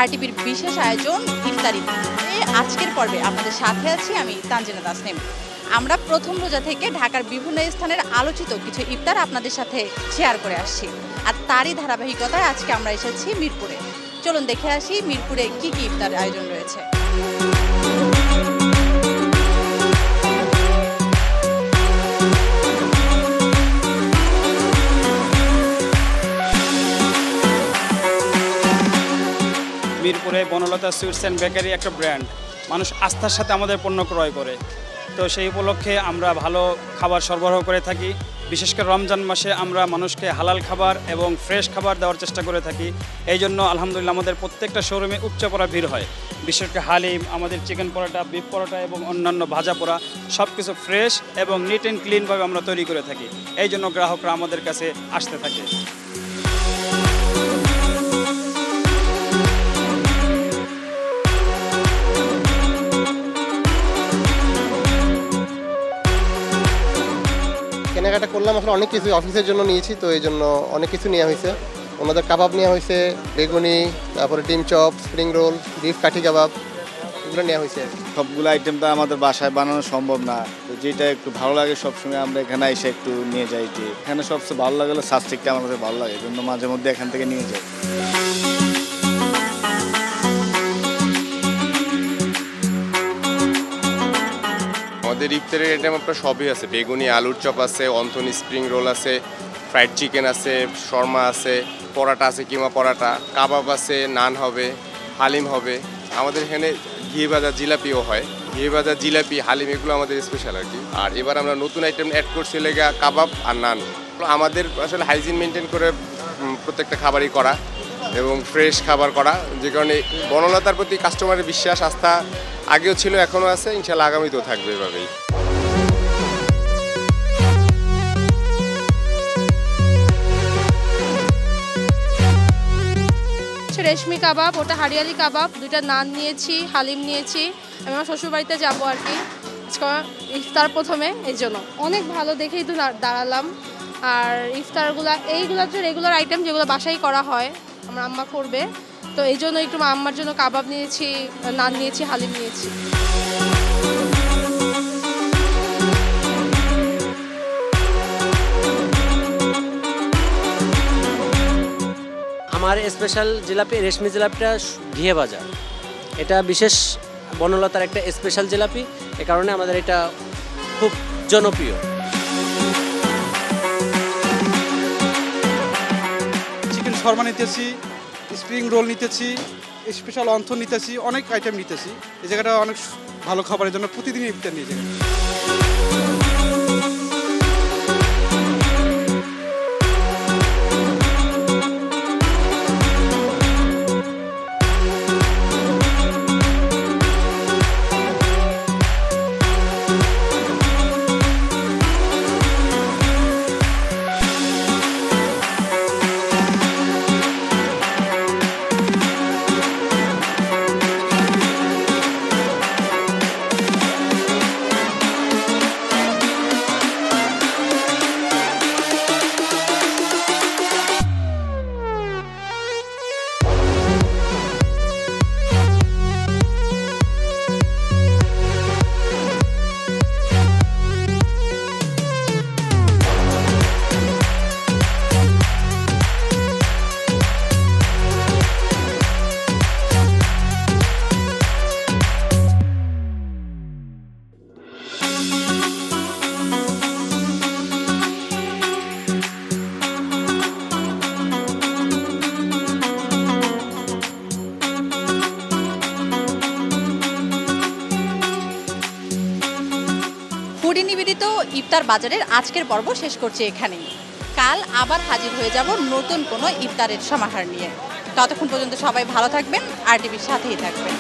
আরটিভির বিশেষ আয়োজন ইফতারি। আজকের পর্বে আপনাদের সাথে আছি আমি তানজিনা তাসনিম। আমরা প্রথম রোজা থেকে ঢাকার বিভিন্ন স্থানের আলোচিত কিছু ইফতার আপনাদের সাথে শেয়ার করে আসছি, আর তারই ধারাবাহিকতায় আজকে আমরা এসেছি মিরপুরে। চলুন দেখে আসি মিরপুরে কি কি ইফতার আয়োজন রয়েছে। মিরপুরে বনলতা সুইটস অ্যান্ড বেকারি একটা ব্র্যান্ড, মানুষ আস্থার সাথে আমাদের পণ্য ক্রয় করে। তো সেই উপলক্ষে আমরা ভালো খাবার সরবরাহ করে থাকি। বিশেষ করে রমজান মাসে আমরা মানুষকে হালাল খাবার এবং ফ্রেশ খাবার দেওয়ার চেষ্টা করে থাকি। এই জন্য আলহামদুলিল্লাহ আমাদের প্রত্যেকটা শোরুমে উপচা পড়া ভিড় হয়। বিশেষ করে হালিম, আমাদের চিকেন পরোটা, বিফ পরোটা এবং অন্যান্য ভাজা পোড়া সব কিছু ফ্রেশ এবং নিট অ্যান্ড ক্লিনভাবে আমরা তৈরি করে থাকি। এই জন্য গ্রাহকরা আমাদের কাছে আসতে থাকে। কেনাকাটা করলাম, আসলে অনেক কিছু অফিসের জন্য নিয়েছি, তো এই জন্য অনেক কিছু নেওয়া হয়েছে। ওনাদের কাবাব নেওয়া হয়েছে, বেগুনি, তারপরে ডিম চপ, স্প্রিং রোল, বিফ কাঠি কাবাব, এগুলো নেওয়া হয়েছে। সবগুলো আইটেম তো আমাদের বাসায় বানানো সম্ভব না, তো যেটা একটু ভালো লাগে সবসময় আমরা এখানে এসে একটু নিয়ে যাই। যে এখানে সবচেয়ে ভালো লাগে হলো সাস্টিকটা আমার কাছে ভালো লাগে, এই জন্য মাঝে মধ্যে এখান থেকে নিয়ে যাই। আমাদের ইফতারের আইটেম আপনার সবই আছে, বেগুনি, আলুর চপ আছে, অন্থনি স্প্রিং রোল আছে, ফ্রাইড চিকেন আছে, শর্মা আছে, পরাটা আছে, কিমা পরাটা, কাবাব আছে, নান হবে, হালিম হবে। আমাদের এখানে ঘি ভাজা জিলাপিও হয়, ঘি ভাজা জিলাপি, হালিম এগুলো আমাদের স্পেশাল আর কি। আর এবার আমরা নতুন আইটেম অ্যাড করছি লেগা কাবাব আর নান। আমাদের আসলে হাইজিন মেনটেন করে প্রত্যেকটা খাবারই করা এবং ফ্রেশ খাবার করা, যে কারণে বনলতার প্রতি কাস্টমারের বিশ্বাস আস্থা আগেও ছিল, এখনও আছে, ইনশাল্লাহ আগামীতেও থাকবে এভাবেই। রেশমি কাবাব, ওটা হারিয়ালি কাবাব, দুইটা নান নিয়েছি, হালিম নিয়েছি। আমি আমার শ্বশুরবাড়িতে যাবো আর কি ইফতার প্রথমে, এই জন্য অনেক ভালো দেখেই তো দাঁড়ালাম। আর ইফতারগুলো এইগুলো হচ্ছে রেগুলার আইটেম, যেগুলো বাসায় করা হয়, আমার আম্মা করবে, তো এই জন্য একটু আম্মার জন্য কাবাব নিয়েছি, নান নিয়েছি, হালিম নিয়েছি। আমার স্পেশাল জিলাপি রেশমি জিলাপিটা ঘিয়ে ভাজা, এটা বিশেষ বনলতার একটা স্পেশাল জিলাপি, এ কারণে আমাদের এটা খুব জনপ্রিয়। চিকেন শর্মা নিতেছি, স্প্রিং রোল নিতেছি, স্পেশাল অন্থন নিতেছি, অনেক আইটেম নিতেছি। এই জায়গাটা অনেক ভালো খাবারের জন্য প্রতিদিন ইফতার নিয়ে যাই। নিবেদিত ইফতার বাজারের আজকের পর্ব শেষ করছি এখানেই। কাল আবার হাজির হয়ে যাব নতুন কোনো ইফতারের সমাহার নিয়ে। ততক্ষণ পর্যন্ত সবাই ভালো থাকবেন, আরটিভির সাথেই থাকবেন।